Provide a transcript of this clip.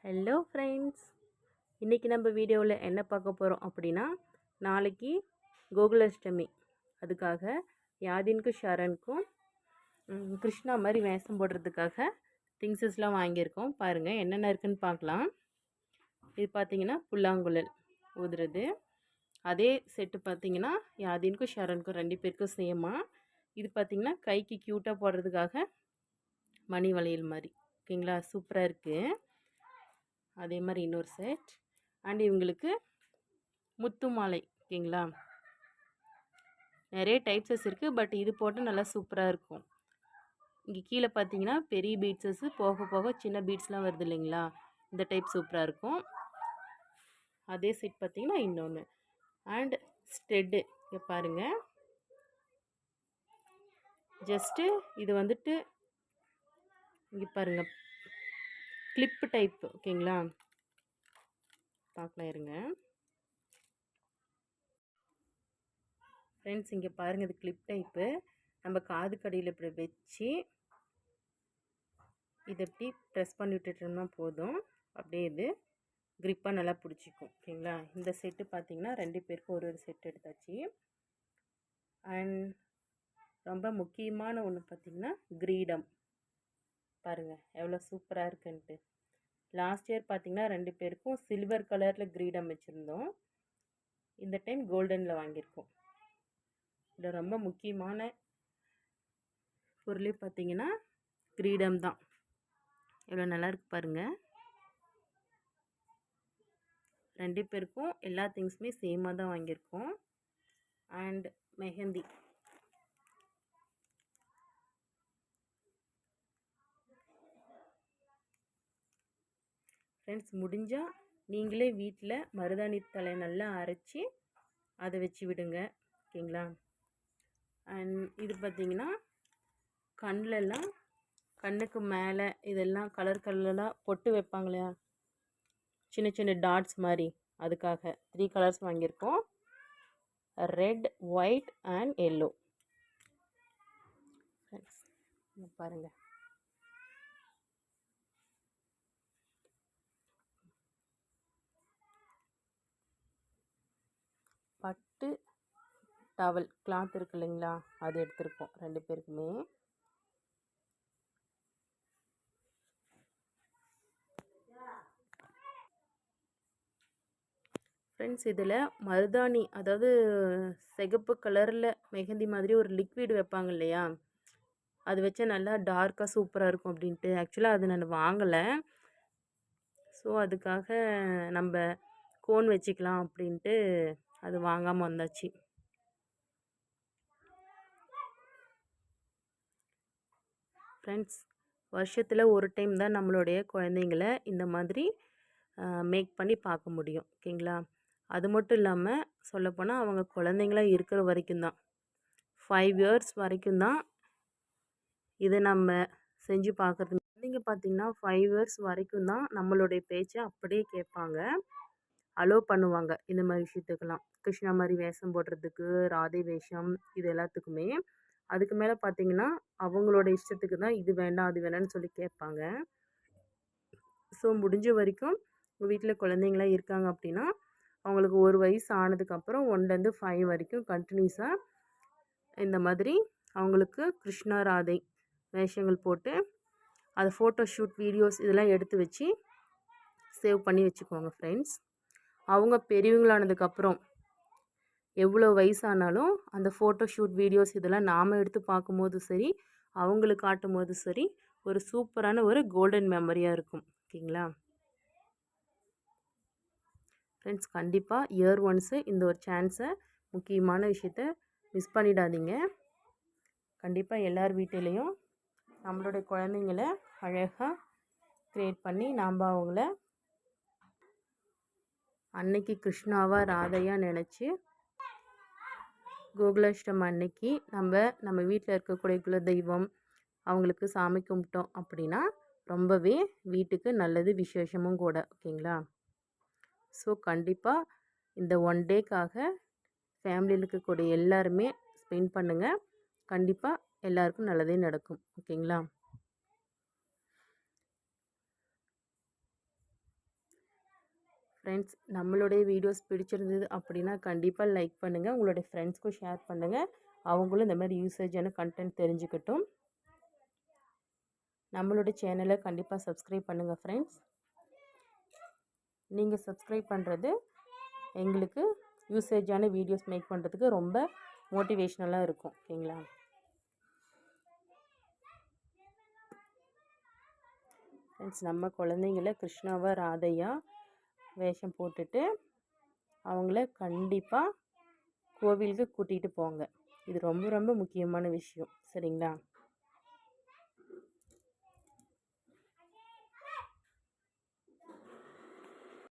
Hello friends, இன்றைக்கி நம்ம வீடியோவில் என்ன பார்க்க போகிறோம் அப்படின்னா, நாளைக்கு கோகுலாஷ்டமி. அதுக்காக யாதின்க்கும் ஷரனுக்கும் கிருஷ்ணா மாதிரி வேஷம் போடுறதுக்காக திங்ஸஸ்லாம் வாங்கியிருக்கோம். பாருங்கள் என்னென்ன இருக்குதுன்னு பார்க்கலாம். இது பார்த்திங்கன்னா புல்லாங்குழல் ஊதுறது. அதே செட்டு பார்த்திங்கன்னா யாதின்க்கும் ஷரனுக்கும் 2 பேருக்கும் சேமாக. இது பார்த்திங்கன்னா கைக்கு க்யூட்டாக போடுறதுக்காக மணி வளையல் மாதிரி. ஓகேங்களா, சூப்பராக இருக்குது. அதே மாதிரி இன்னொரு செட். அண்ட் இவங்களுக்கு முத்து மாலை. ஓகேங்களா, நிறைய டைப்ஸஸ் இருக்குது. பட் இது போட்டு நல்லா சூப்பராக இருக்கும். இங்கே கீழே பார்த்தீங்கன்னா பெரிய பீட்ஸஸ்ஸு போக போக சின்ன பீட்ஸ்லாம் வருது இல்லைங்களா, இந்த டைப் சூப்பராக இருக்கும். அதே செட் பார்த்திங்கன்னா இன்னொன்று. அண்ட் ஸ்டெட்டு இங்கே பாருங்கள். ஜஸ்ட்டு இது வந்துட்டு இங்கே பாருங்கள், கிளிப்பு டைப். ஓகேங்களா, பார்க்கலாம் இருங்க ஃப்ரெண்ட்ஸ். இங்கே பாருங்கள், இது கிளிப் டைப்பு. நம்ம காது கடியில் இப்படி வச்சு இதை எப்படி ப்ரெஸ் பண்ணி விட்டுட்டோம்னா போதும், அப்படியே இது க்ரிப்பாக நல்லா பிடிச்சிக்கும். ஓகேங்களா, இந்த செட்டு பார்த்திங்கன்னா 2 பேருக்கும் ஒரு செட் எடுத்தாச்சு. அண்ட் ரொம்ப முக்கியமான ஒன்று பார்த்திங்கன்னா கிரீடம். பாருங்கள் எவ்வளோ சூப்பராக இருக்குன்ட்டு. லாஸ்ட் இயர் பார்த்திங்கன்னா 2 பேருக்கும் சில்வர் கலரில் கிரீடம் வச்சுருந்தோம். இந்த டைம் கோல்டனில் வாங்கியிருக்கோம். இதில் ரொம்ப முக்கியமான பொருளே பார்த்திங்கன்னா கிரீடம் தான். எவ்வளோ நல்லாயிருக்கு பாருங்கள். 2 பேருக்கும் எல்லா திங்ஸுமே சேமாக தான் வாங்கியிருக்கோம். அண்ட் மெஹந்தி. ஃப்ரெண்ட்ஸ், முடிஞ்சால் நீங்களே வீட்டில் மருதாணி தலை நல்லா அரைச்சி அதை வச்சு விடுங்க. ஓகேங்களா. அண்ட் இது பார்த்திங்கன்னா கண்ணிலெல்லாம், கண்ணுக்கு மேலே இதெல்லாம் கலர் கலர்லாம் பொட்டு வைப்பாங்க இல்லையா, சின்ன சின்ன டாட்ஸ் மாதிரி, அதுக்காக 3 கலர்ஸ் வாங்கியிருக்கோம். Red, white and yellow. Friends பாருங்கள், பட்டு டவல் கிளாத் இருக்கு இல்லைங்களா, அது எடுத்திருக்கோம் 2 பேருக்குமே. ஃப்ரெண்ட்ஸ், இதில் மருதாணி, அதாவது சிகப்பு கலரில் மெஹந்தி மாதிரி ஒரு லிக்விட் வைப்பாங்க இல்லையா, அது வச்சா நல்லா டார்க்காக சூப்பராக இருக்கும் அப்படின்ட்டு. ஆக்சுவலாக அது நான் வாங்கலை. ஸோ அதுக்காக நம்ம கோன் வச்சுக்கலாம் அப்படின்ட்டு அது வாங்காமல் வந்தாச்சு. ஃப்ரெண்ட்ஸ், வருஷத்தில் ஒரு டைம் தான் நம்மளுடைய குழந்தைங்கள இந்த மாதிரி மேக் பண்ணி பார்க்க முடியும். ஓகேங்களா, அது மட்டும் இல்லாமல் சொல்லப்போனால் அவங்க குழந்தைங்களாக இருக்கிற வரைக்கும் தான், 5 இயர்ஸ் வரைக்கும் தான் இதை நம்ம செஞ்சு பார்க்குறது. குழந்தைங்க பார்த்திங்கன்னா 5 இயர்ஸ் வரைக்கும் தான் நம்மளுடைய பேச்சை அப்படியே கேட்பாங்க, அலோவ் பண்ணுவாங்க இந்த மாதிரி விஷயத்துக்கெல்லாம். கிருஷ்ணா மாதிரி வேஷம் போடுறதுக்கு, ராதை வேஷம், இது எல்லாத்துக்குமே. அதுக்கு மேலே பார்த்திங்கன்னா அவங்களோட இஷ்டத்துக்கு தான் இது வேண்டாம் அது வேணான்னு சொல்லி கேட்பாங்க. ஸோ முடிஞ்ச வரைக்கும் உங்கள் வீட்டில் குழந்தைங்களாம் இருக்காங்க அப்படின்னா அவங்களுக்கு 1 வயசு ஆனதுக்கப்புறம் 1லேருந்து 5 வரைக்கும் கண்டினியூஸாக இந்த மாதிரி அவங்களுக்கு கிருஷ்ணா ராதை வேஷங்கள் போட்டு அதை ஃபோட்டோ ஷூட் வீடியோஸ் இதெல்லாம் எடுத்து வச்சு சேவ் பண்ணி வச்சுக்கோங்க ஃப்ரெண்ட்ஸ். அவங்க பெரியவங்களானதுக்கப்புறம் எவ்வளோ வயசானாலும் அந்த ஃபோட்டோ ஷூட் வீடியோஸ் இதெல்லாம் நாம் எடுத்து பார்க்கும்போது சரி, அவங்களுக்கு காட்டும் போது சரி, ஒரு சூப்பரான ஒரு கோல்டன் மெமரியாக இருக்கும். ஓகேங்களா ஃப்ரெண்ட்ஸ், கண்டிப்பாக இயர் ஒன்ஸு இந்த ஒரு சான்ஸை, முக்கியமான விஷயத்த மிஸ் பண்ணிடாதீங்க. கண்டிப்பாக எல்லார் வீட்டிலையும் நம்மளுடைய குழந்தைங்கள அழகாக க்ரியேட் பண்ணி நாம் அவங்கள அன்னைக்கு கிருஷ்ணாவாக ராதையாக நினச்சி கோகுலாஷ்டமி அன்னைக்கு நம்ம வீட்டில் இருக்கக்கூடிய குலதெய்வம் அவங்களுக்கு சாமி கும்பிட்டோம் அப்படின்னா ரொம்பவே வீட்டுக்கு நல்லது, விசேஷமும் கூட. ஓகேங்களா, ஸோ கண்டிப்பாக இந்த 1 டேக்காக ஃபேமிலியில் இருக்கக்கூடிய எல்லாருமே ஸ்பெண்ட் பண்ணுங்கள். கண்டிப்பாக எல்லாருக்கும் நல்லதே நடக்கும். ஓகேங்களா. ஃப்ரெண்ட்ஸ், நம்மளுடைய வீடியோஸ் பிடிச்சிருந்தது அப்படின்னா கண்டிப்பாக லைக் பண்ணுங்கள், உங்களுடைய ஃப்ரெண்ட்ஸ்க்கும் ஷேர் பண்ணுங்கள். அவங்களும் இந்த மாதிரி யூசேஜான கண்டென்ட் தெரிஞ்சுக்கட்டும். நம்மளுடைய சேனலை கண்டிப்பாக சப்ஸ்கிரைப் பண்ணுங்கள் ஃப்ரெண்ட்ஸ். நீங்கள் சப்ஸ்கிரைப் பண்ணுறது எங்களுக்கு யூசேஜான வீடியோஸ் மேக் பண்ணுறதுக்கு ரொம்ப மோட்டிவேஷ்னலாக இருக்கும். ஓகேங்களா? ஃப்ரெண்ட்ஸ், நம்ம குழந்தைங்கள கிருஷ்ணாவா ராதையா வேஷம் போட்டுட்டு அவங்கள கண்டிப்பாக கோவிலுக்கு கூட்டிகிட்டு போங்க. இது ரொம்ப ரொம்ப முக்கியமான விஷயம். சரிங்களா?